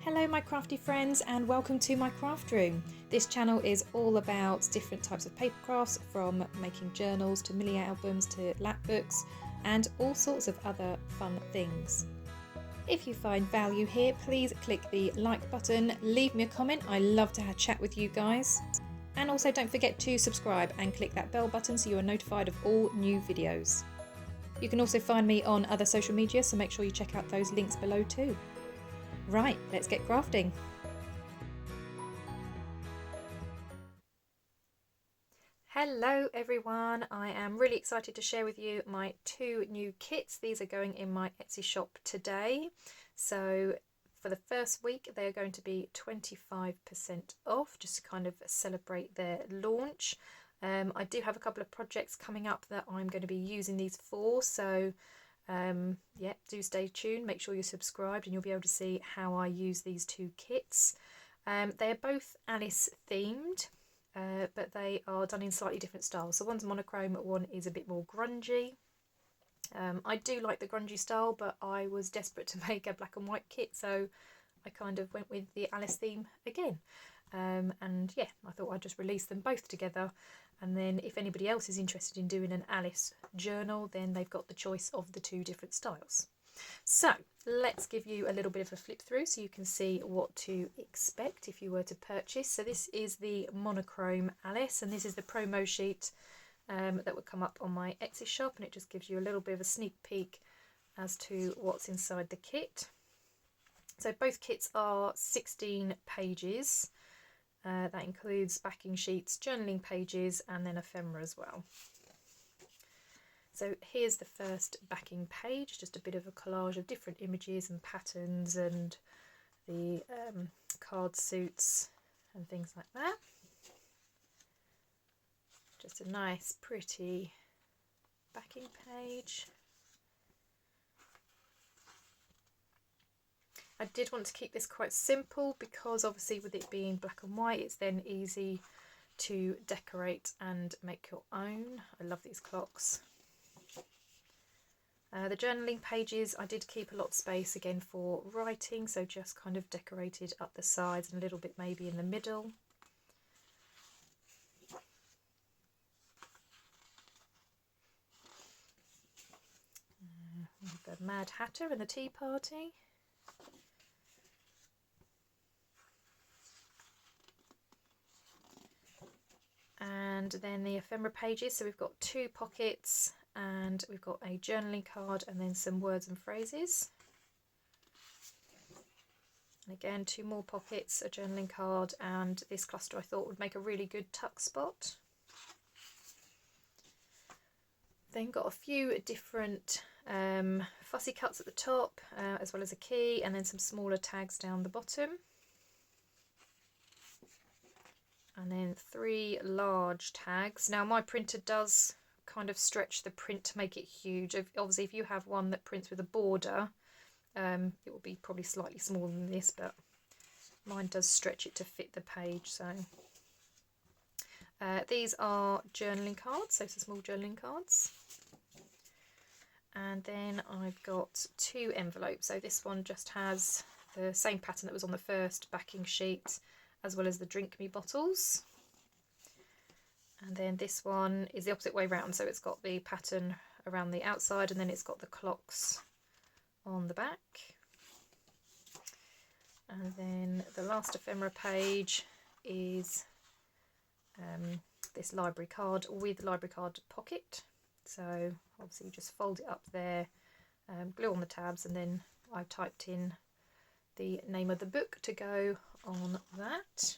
Hello my crafty friends and welcome to my craft room. This channel is all about different types of paper crafts, from making journals to mini albums to lap books and all sorts of other fun things. If you find value here, please click the like button, leave me a comment. I love to have a chat with you guys. And also don't forget to subscribe and click that bell button so you are notified of all new videos. You can also find me on other social media, so make sure you check out those links below too. Right, let's get crafting. Hello everyone, I am really excited to share with you my two new kits. These are going in my Etsy shop today. So for the first week they are going to be 25% off, just to kind of celebrate their launch. I do have a couple of projects coming up that I'm going to be using these for, so yeah, do stay tuned. Make sure you're subscribed and you'll be able to see how I use these two kits. They are both Alice themed, but they are done in slightly different styles. So one's monochrome, one is a bit more grungy. I do like the grungy style, but I was desperate to make a black and white kit, so I kind of went with the Alice theme again. And yeah, I thought I'd just release them both together, and then if anybody else is interested in doing an Alice journal, then they've got the choice of the two different styles. So let's give you a little bit of a flip through so you can see what to expect if you were to purchase. So this is the monochrome Alice, and this is the promo sheet that would come up on my Etsy shop, and it just gives you a little bit of a sneak peek as to what's inside the kit. So both kits are 16 pages. That includes backing sheets, journaling pages and then ephemera as well. So here's the first backing page, just a bit of a collage of different images and patterns and the card suits and things like that. Just a nice pretty backing page. I did want to keep this quite simple because obviously with it being black and white, it's then easy to decorate and make your own. I love these clocks. The journaling pages, I did keep a lot of space again for writing, so just kind of decorated up the sides and a little bit maybe in the middle. The Mad Hatter and the Tea Party. And then the ephemera pages, so we've got two pockets and we've got a journaling card and then some words and phrases. And again, two more pockets, a journaling card, and this cluster I thought would make a really good tuck spot. Then got a few different fussy cuts at the top, as well as a key, and then some smaller tags down the bottom. And then three large tags. Now my printer does kind of stretch the print to make it huge. Obviously if you have one that prints with a border, it will be probably slightly smaller than this, but mine does stretch it to fit the page. So these are journaling cards, so some small journaling cards. And then I've got two envelopes. So this one just has the same pattern that was on the first backing sheet, as well as the drink me bottles. And then this one is the opposite way round, so it's got the pattern around the outside and then it's got the clocks on the back. And then the last ephemera page is this library card with library card pocket. So obviously you just fold it up there, glue on the tabs, and then I've typed in the name of the book to go on that.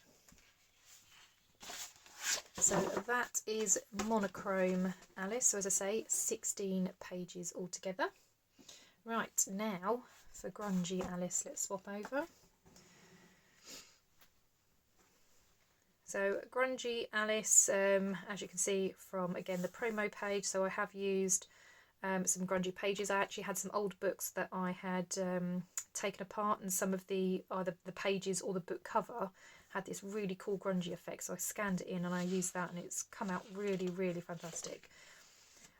So that is monochrome Alice. So as I say, 16 pages altogether. Right, now for grungy Alice, let's swap over. So grungy Alice, as you can see from again the promo page, so I have used some grungy pages. I actually had some old books that I had taken apart, and some of either the pages or the book cover had this really cool grungy effect, so I scanned it in and I used that and it's come out really, really fantastic.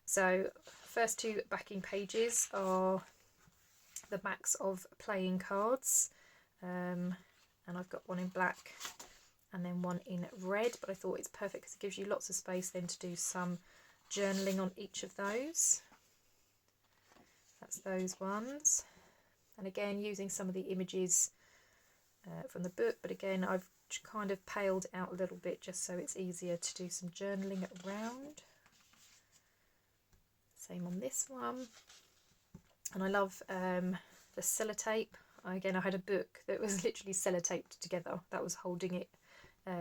So first two backing pages are the backs of playing cards. and I've got one in black and then one in red, but I thought it's perfect because it gives you lots of space then to do some journaling on each of those. That's those ones, and again using some of the images from the book, but again I've kind of paled out a little bit just so it's easier to do some journaling around. Same on this one. And I love the sellotape. Again, I had a book that was literally sellotaped together. That was holding it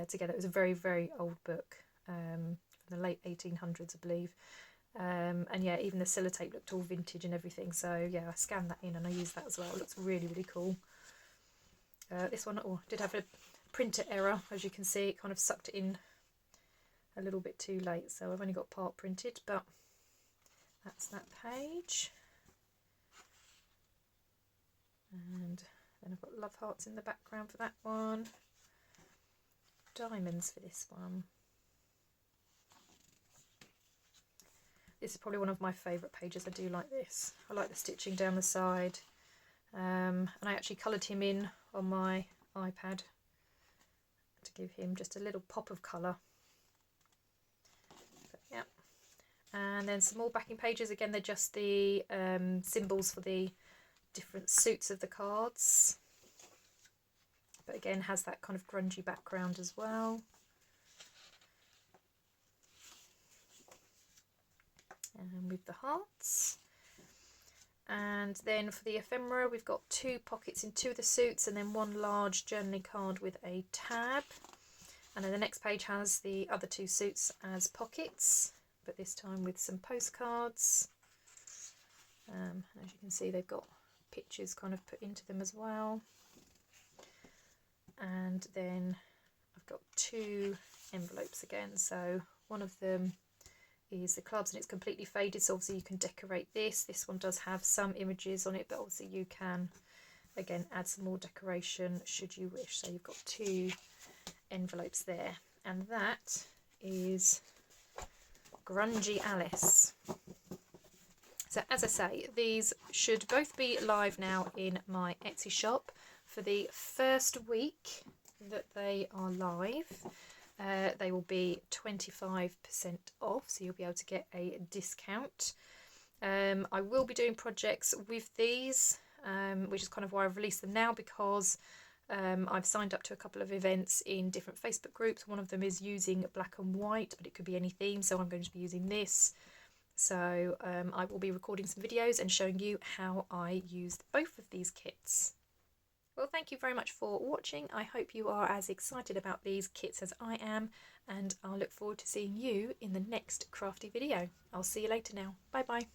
together. It was a very, very old book from the late 1800s, I believe. And yeah, even the sellotape looked all vintage and everything. So yeah, I scanned that in and I used that as well. It looks really, really cool. This one did have a printer error. As you can see, it kind of sucked it in a little bit too late. So I've only got part printed, but that's that page. And then I've got love hearts in the background for that one. Diamonds for this one. This is probably one of my favourite pages. I do like this. I like the stitching down the side. And I actually coloured him in on my iPad to give him just a little pop of colour. But, yeah. And then some more backing pages. Again, they're just the symbols for the different suits of the cards. But again, has that kind of grungy background as well. And with the hearts. And then for the ephemera, we've got 2 pockets in 2 of the suits and then 1 large journaling card with a tab. And then the next page has the other 2 suits as pockets, but this time with some postcards. As you can see, they've got pictures kind of put into them as well. And then I've got 2 envelopes again. So one of them is the clubs and it's completely faded, so obviously you can decorate this. This one does have some images on it, but obviously you can again add some more decoration should you wish. So you've got 2 envelopes there, and that is Grungy Alice. So as I say, these should both be live now in my Etsy shop for the first week that they are live. They will be 25% off, so you'll be able to get a discount. I will be doing projects with these, which is kind of why I've released them now, because I've signed up to a couple of events in different Facebook groups. One of them is using black and white, but it could be any theme, so I'm going to be using this. So I will be recording some videos and showing you how I used both of these kits. Well, thank you very much for watching. I hope you are as excited about these kits as I am, and I'll look forward to seeing you in the next crafty video. I'll see you later now. Bye bye.